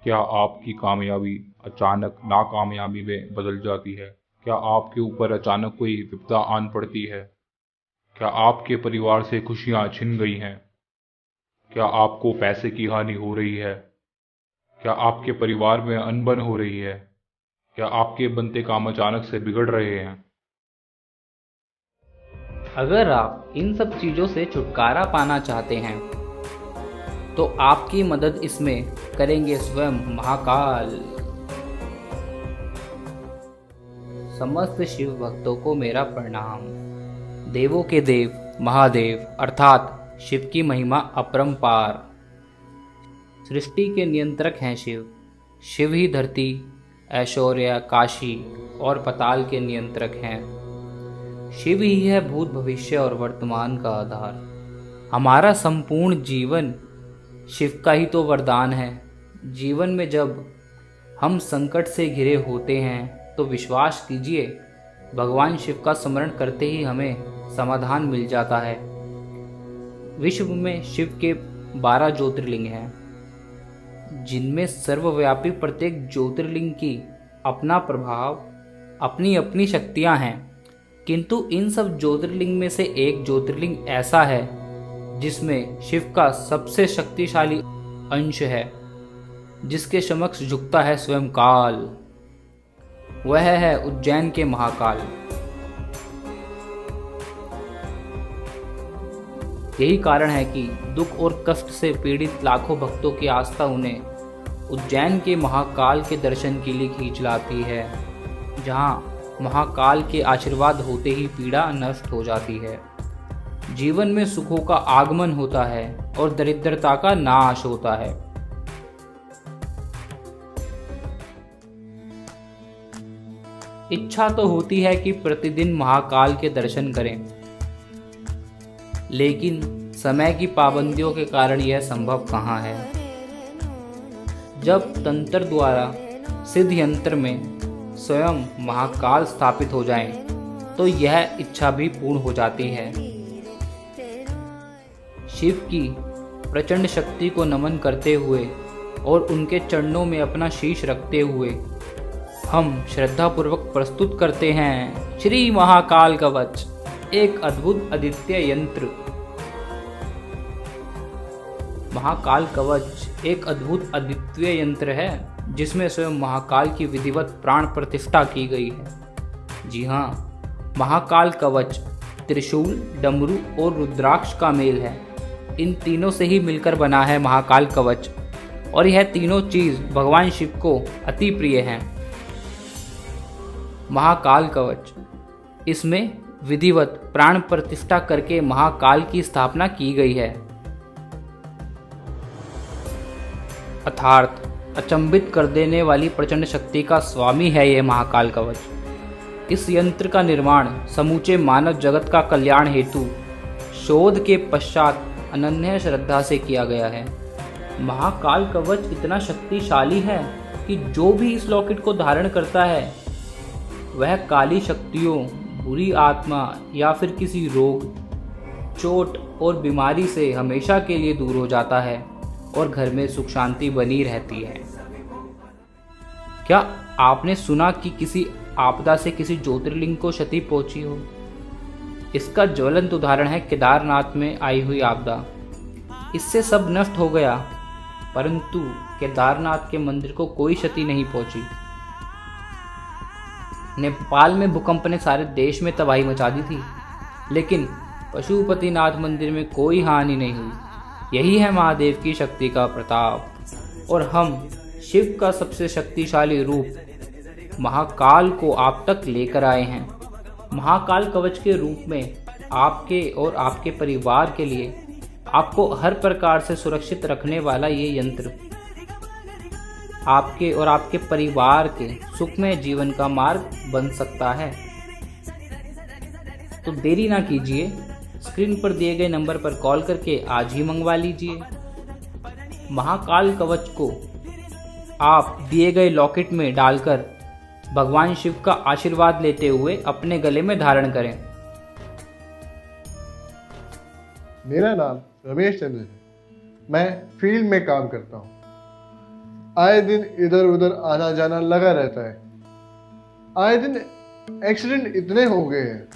क्या आपकी कामयाबी अचानक नाकामयाबी में बदल जाती है? क्या आपके ऊपर अचानक कोई विपदा आन पड़ती है? क्या आपके परिवार से खुशियां छिन गई हैं? क्या आपको पैसे की हानि हो रही है? क्या आपके परिवार में अनबन हो रही है? क्या आपके बनते काम अचानक से बिगड़ रहे हैं? अगर आप इन सब चीज़ों से छुटकारा पाना चाहते हैं तो आपकी मदद इसमें करेंगे स्वयं महाकाल। समस्त शिव भक्तों को मेरा प्रणाम। देवों के देव महादेव अर्थात शिव की महिमा अपरंपार। सृष्टि के नियंत्रक हैं शिव। शिव ही धरती, ऐश्वर्य, काशी और पताल के नियंत्रक हैं। शिव ही है भूत भविष्य और वर्तमान का आधार। हमारा संपूर्ण जीवन शिव का ही तो वरदान है। जीवन में जब हम संकट से घिरे होते हैं तो विश्वास कीजिए, भगवान शिव का स्मरण करते ही हमें समाधान मिल जाता है। विश्व में शिव के 12 ज्योतिर्लिंग हैं, जिनमें सर्वव्यापी प्रत्येक ज्योतिर्लिंग की अपना प्रभाव, अपनी अपनी शक्तियां हैं। किंतु इन सब ज्योतिर्लिंग में से एक ज्योतिर्लिंग ऐसा है जिसमें शिव का सबसे शक्तिशाली अंश है, जिसके समक्ष झुकता है स्वयं काल। वह है उज्जैन के महाकाल। यही कारण है कि दुख और कष्ट से पीड़ित लाखों भक्तों की आस्था उन्हें उज्जैन के महाकाल के दर्शन के लिए खींच लाती है, जहां महाकाल के आशीर्वाद होते ही पीड़ा नष्ट हो जाती है, जीवन में सुखों का आगमन होता है और दरिद्रता का नाश होता है। इच्छा तो होती है कि प्रतिदिन महाकाल के दर्शन करें, लेकिन समय की पाबंदियों के कारण यह संभव कहाँ है। जब तंत्र द्वारा सिद्ध यंत्र में स्वयं महाकाल स्थापित हो जाएं, तो यह इच्छा भी पूर्ण हो जाती है। शिव की प्रचंड शक्ति को नमन करते हुए और उनके चरणों में अपना शीश रखते हुए हम श्रद्धापूर्वक प्रस्तुत करते हैं श्री महाकाल कवच, एक अद्भुत अद्वितीय यंत्र। महाकाल कवच एक अद्भुत अद्वितीय यंत्र है जिसमें स्वयं महाकाल की विधिवत प्राण प्रतिष्ठा की गई है। जी हाँ, महाकाल कवच त्रिशूल, डमरू और रुद्राक्ष का मेल है। इन तीनों से ही मिलकर बना है महाकाल कवच, और यह तीनों चीज भगवान शिव को अति प्रिय हैं। महाकाल कवच, इसमें विधिवत प्राण प्रतिष्ठा करके महाकाल की स्थापना की गई है। अर्थात अचंभित कर देने वाली प्रचंड शक्ति का स्वामी है यह महाकाल कवच। इस यंत्र का निर्माण समूचे मानव जगत का कल्याण हेतु शोध के पश्चात अनन्य श्रद्धा से किया गया है। महाकाल कवच इतना शक्तिशाली है कि जो भी इस लॉकेट को धारण करता है वह काली शक्तियों, बुरी आत्मा या फिर किसी रोग, चोट और बीमारी से हमेशा के लिए दूर हो जाता है और घर में सुख शांति बनी रहती है। क्या आपने सुना कि किसी आपदा से किसी ज्योतिर्लिंग को क्षति पहुंची हो? इसका ज्वलंत उदाहरण है केदारनाथ में आई हुई आपदा। इससे सब नष्ट हो गया, परंतु केदारनाथ के मंदिर को कोई क्षति नहीं पहुंची। नेपाल में भूकंप ने सारे देश में तबाही मचा दी थी, लेकिन पशुपतिनाथ मंदिर में कोई हानि नहीं हुई। यही है महादेव की शक्ति का प्रताप। और हम शिव का सबसे शक्तिशाली रूप महाकाल को आप तक लेकर आए हैं। महाकाल कवच के रूप में आपके और आपके परिवार के लिए आपको हर प्रकार से सुरक्षित रखने वाला ये यंत्र आपके और आपके परिवार के सुखमय जीवन का मार्ग बन सकता है। तो देरी ना कीजिए, स्क्रीन पर दिए गए नंबर पर कॉल करके आज ही मंगवा लीजिए। महाकाल कवच को आप दिए गए लॉकेट में डालकर भगवान शिव का आशीर्वाद लेते हुए अपने गले में धारण करें। मेरा नाम रमेश चंद्र है। मैं फील्ड में काम करता हूँ। आए दिन इधर उधर आना जाना लगा रहता है। आए दिन एक्सीडेंट इतने हो गए हैं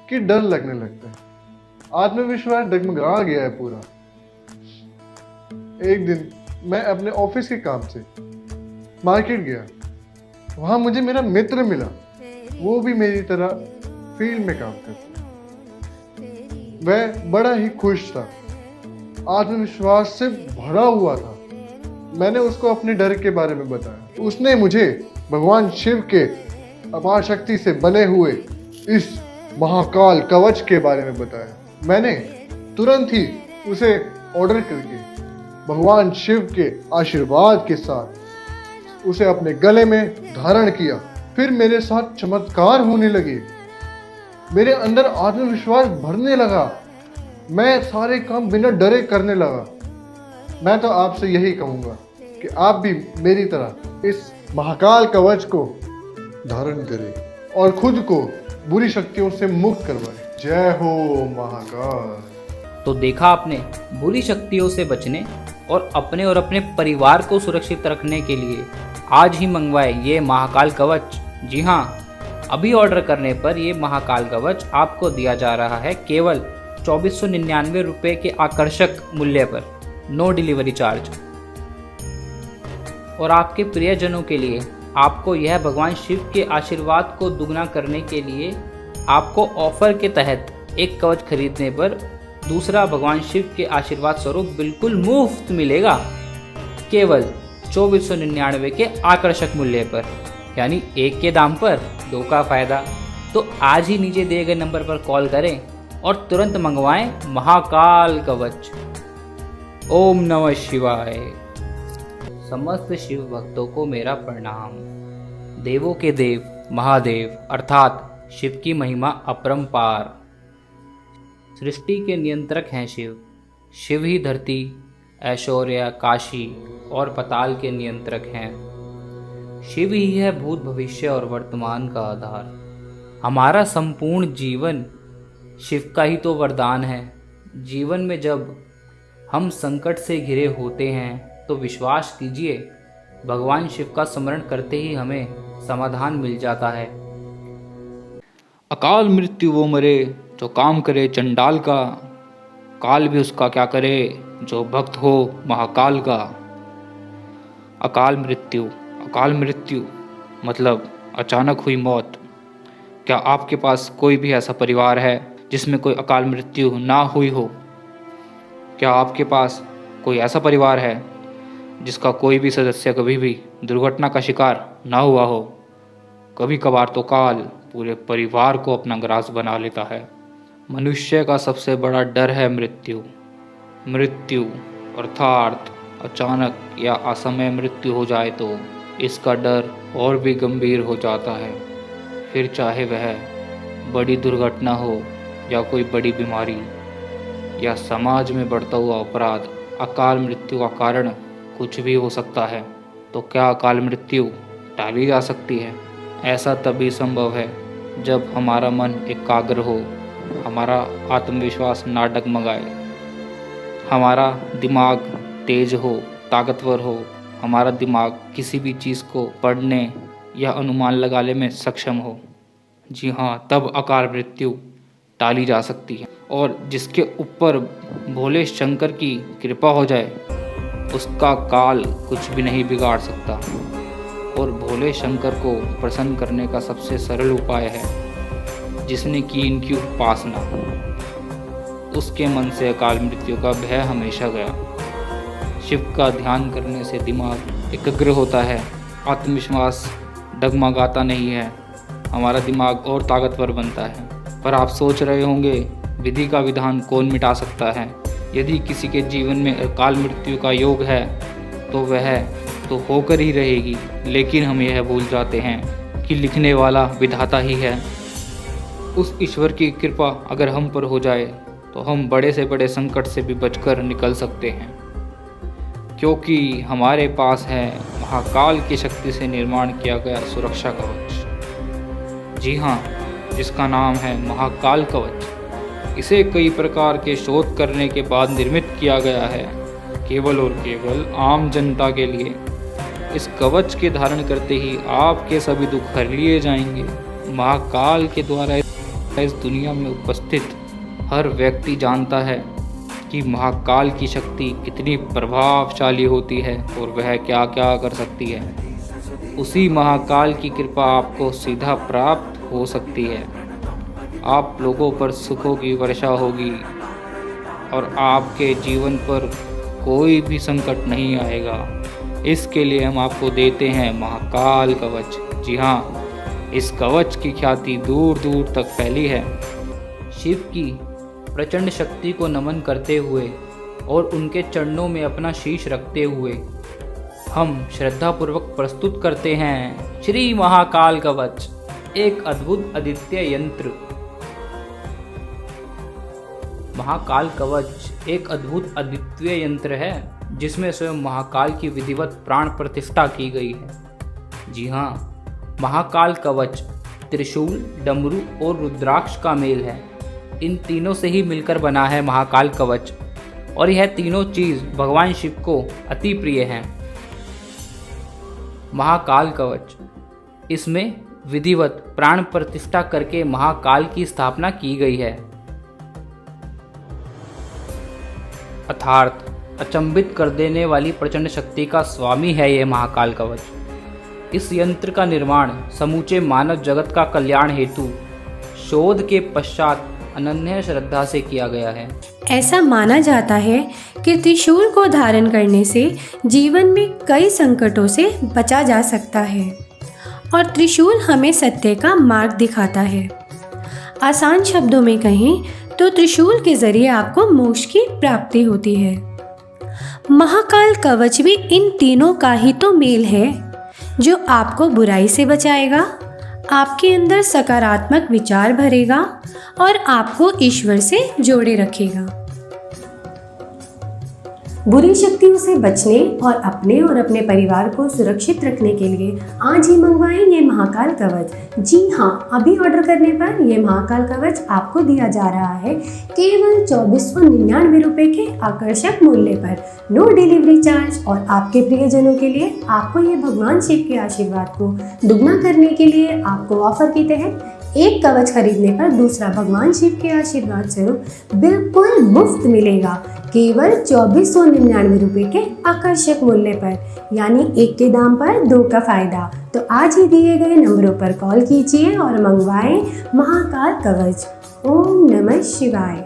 कि डर लगने लगता है। आत्मविश्वास डगमगा गया है पूरा। एक दिन मैं अपने ऑफिस के काम से मार्केट गया। वहां मुझे मेरा मित्र मिला। वो भी मेरी तरह फील्ड में काम करता है। वह बड़ा ही खुश था, आत्मविश्वास से भरा हुआ था। मैंने उसको अपने डर के बारे में बताया। उसने मुझे भगवान शिव के अपार शक्ति से बने हुए इस महाकाल कवच के बारे में बताया। मैंने तुरंत ही उसे ऑर्डर करके भगवान शिव के आशीर्वाद के साथ उसे अपने गले में धारण किया। फिर मेरे साथ चमत्कार होने लगे। मेरे अंदर आत्मविश्वास भरने लगा। मैं सारे काम बिना डरे करने लगा। मैं तो आपसे यही कहूँगा कि आप भी मेरी तरह इस महाकाल कवच को धारण करें और खुद को बुरी शक्तियों से मुक्त करवाएं। जय हो महाकाल। तो देखा आपने, बुरी शक्तियों से बचने और अपने परिवार को सुरक्षित रखने के लिए आज ही मंगवाए ये महाकाल कवच। जी हाँ, अभी ऑर्डर करने पर ये महाकाल कवच आपको दिया जा रहा है केवल 2499 रुपये के आकर्षक मूल्य पर, नो डिलीवरी चार्ज। और आपके प्रियजनों के लिए आपको यह भगवान शिव के आशीर्वाद को दुगना करने के लिए आपको ऑफर के तहत एक कवच खरीदने पर दूसरा भगवान शिव के आशीर्वाद स्वरूप बिल्कुल मुफ्त मिलेगा, केवल 2499 के आकर्षक मूल्य पर, यानी एक के दाम पर दो का फायदा। तो आज ही नीचे दिए गए नंबर पर कॉल करें और तुरंत मंगवाएं महाकाल कवच। ओम नमः शिवाय। समस्त शिव भक्तों को मेरा प्रणाम। देवों के देव महादेव अर्थात शिव की महिमा अपरंपार। सृष्टि के नियंत्रक हैं शिव। शिव ही धरती, ऐश्वर्य, काशी और पाताल के नियंत्रक हैं। शिव ही है भूत, भविष्य और वर्तमान का आधार। हमारा संपूर्ण जीवन शिव का ही तो वरदान है। जीवन में जब हम संकट से घिरे होते हैं तो विश्वास कीजिए, भगवान शिव का स्मरण करते ही हमें समाधान मिल जाता है। अकाल मृत्यु वो मरे जो काम करे चंडाल का, काल भी उसका क्या करे जो भक्त हो महाकाल का। अकाल मृत्यु मतलब अचानक हुई मौत। क्या आपके पास कोई भी ऐसा परिवार है जिसमें कोई अकाल मृत्यु ना हुई हो? क्या आपके पास कोई ऐसा परिवार है जिसका कोई भी सदस्य कभी भी दुर्घटना का शिकार ना हुआ हो? कभी कभार तो काल पूरे परिवार को अपना ग्रास बना लेता है। मनुष्य का सबसे बड़ा डर है मृत्यु अर्थात अचानक या असमय मृत्यु हो जाए तो इसका डर और भी गंभीर हो जाता है। फिर चाहे वह बड़ी दुर्घटना हो या कोई बड़ी बीमारी या समाज में बढ़ता हुआ अपराध, अकाल मृत्यु का कारण कुछ भी हो सकता है। तो क्या अकाल मृत्यु टाली जा सकती है? ऐसा तभी संभव है जब हमारा मन एकाग्र हो, हमारा आत्मविश्वास ना डगमगाए, हमारा दिमाग तेज हो, ताकतवर हो, हमारा दिमाग किसी भी चीज़ को पढ़ने या अनुमान लगाने में सक्षम हो। जी हाँ, तब अकाल मृत्यु टाली जा सकती है। और जिसके ऊपर भोले शंकर की कृपा हो जाए उसका काल कुछ भी नहीं बिगाड़ सकता। और भोले शंकर को प्रसन्न करने का सबसे सरल उपाय है, जिसने की इनकी उपासना, उसके मन से अकाल मृत्यु का भय हमेशा गया। शिव का ध्यान करने से दिमाग एकाग्र होता है, आत्मविश्वास डगमगाता नहीं है, हमारा दिमाग और ताकतवर बनता है। पर आप सोच रहे होंगे, विधि का विधान कौन मिटा सकता है? यदि किसी के जीवन में अकाल मृत्यु का योग है तो वह तो होकर ही रहेगी, लेकिन हम यह भूल जाते हैं कि लिखने वाला विधाता ही है। उस ईश्वर की कृपा अगर हम पर हो जाए तो हम बड़े से बड़े संकट से भी बचकर निकल सकते हैं, क्योंकि हमारे पास है महाकाल की शक्ति से निर्माण किया गया सुरक्षा कवच। जी हाँ, जिसका नाम है महाकाल कवच। इसे कई प्रकार के शोध करने के बाद निर्मित किया गया है, केवल और केवल आम जनता के लिए, इस कवच के धारण करते ही आपके सभी दुख हर लिए जाएंगे। महाकाल के द्वारा इस दुनिया में उपस्थित हर व्यक्ति जानता है कि महाकाल की शक्ति कितनी प्रभावशाली होती है और वह क्या क्या कर सकती है। उसी महाकाल की कृपा आपको सीधा प्राप्त हो सकती है। आप लोगों पर सुखों की वर्षा होगी और आपके जीवन पर कोई भी संकट नहीं आएगा। इसके लिए हम आपको देते हैं महाकाल कवच। जी हाँ, इस कवच की ख्याति दूर दूर तक फैली है। शिव की प्रचंड शक्ति को नमन करते हुए और उनके चरणों में अपना शीश रखते हुए हम श्रद्धापूर्वक प्रस्तुत करते हैं श्री महाकाल कवच, एक अद्भुत अद्वितीय यंत्र। महाकाल कवच एक अद्भुत अद्वितीय यंत्र है जिसमें स्वयं महाकाल की विधिवत प्राण प्रतिष्ठा की गई है। जी हाँ, महाकाल कवच त्रिशूल, डमरू और रुद्राक्ष का मेल है। इन तीनों से ही मिलकर बना है महाकाल कवच और यह तीनों चीज़ भगवान शिव को अति प्रिय हैं। महाकाल कवच, इसमें विधिवत प्राण प्रतिष्ठा करके महाकाल की स्थापना की गई है। अर्थात अचंभित कर देने वाली प्रचंड शक्ति का स्वामी है यह महाकाल कवच। इस यंत्र का निर्माण समूचे मानव जगत का कल्याण हेतु शोध के पश्चात अनन्य श्रद्धा से किया गया है। ऐसा माना जाता है कि त्रिशूल को धारण करने से जीवन में कई संकटों से बचा जा सकता है और त्रिशूल हमें सत्य का मार्ग दिखाता है। आसान शब्दों में कहें तो त्रिशूल के जरिए आपको मोक्ष की प्राप्ति होती है। महाकाल कवच भी इन तीनों का ही तो मेल है जो आपको बुराई से बचाएगा, आपके अंदर सकारात्मक विचार भरेगा और आपको ईश्वर से जोड़े रखेगा। बुरी शक्तियों से बचने और अपने परिवार को सुरक्षित रखने के लिए आज ही मंगवाएं ये महाकाल कवच। जी हाँ, अभी ऑर्डर करने पर ये महाकाल कवच आपको दिया जा रहा है केवल 2499 रुपये के आकर्षक मूल्य पर, नो डिलीवरी चार्ज। और आपके प्रियजनों के लिए आपको ये भगवान शिव के आशीर्वाद को दुगना करने के लिए आपको ऑफर के तहत एक कवच खरीदने पर दूसरा भगवान शिव के आशीर्वाद स्वरूप बिल्कुल मुफ्त मिलेगा, केवल 2499 रुपये के आकर्षक मूल्य पर, यानी एक के दाम पर दो का फायदा। तो आज ही दिए गए नंबरों पर कॉल कीजिए और मंगवाएं महाकाल कवच। ओम नमः शिवाय।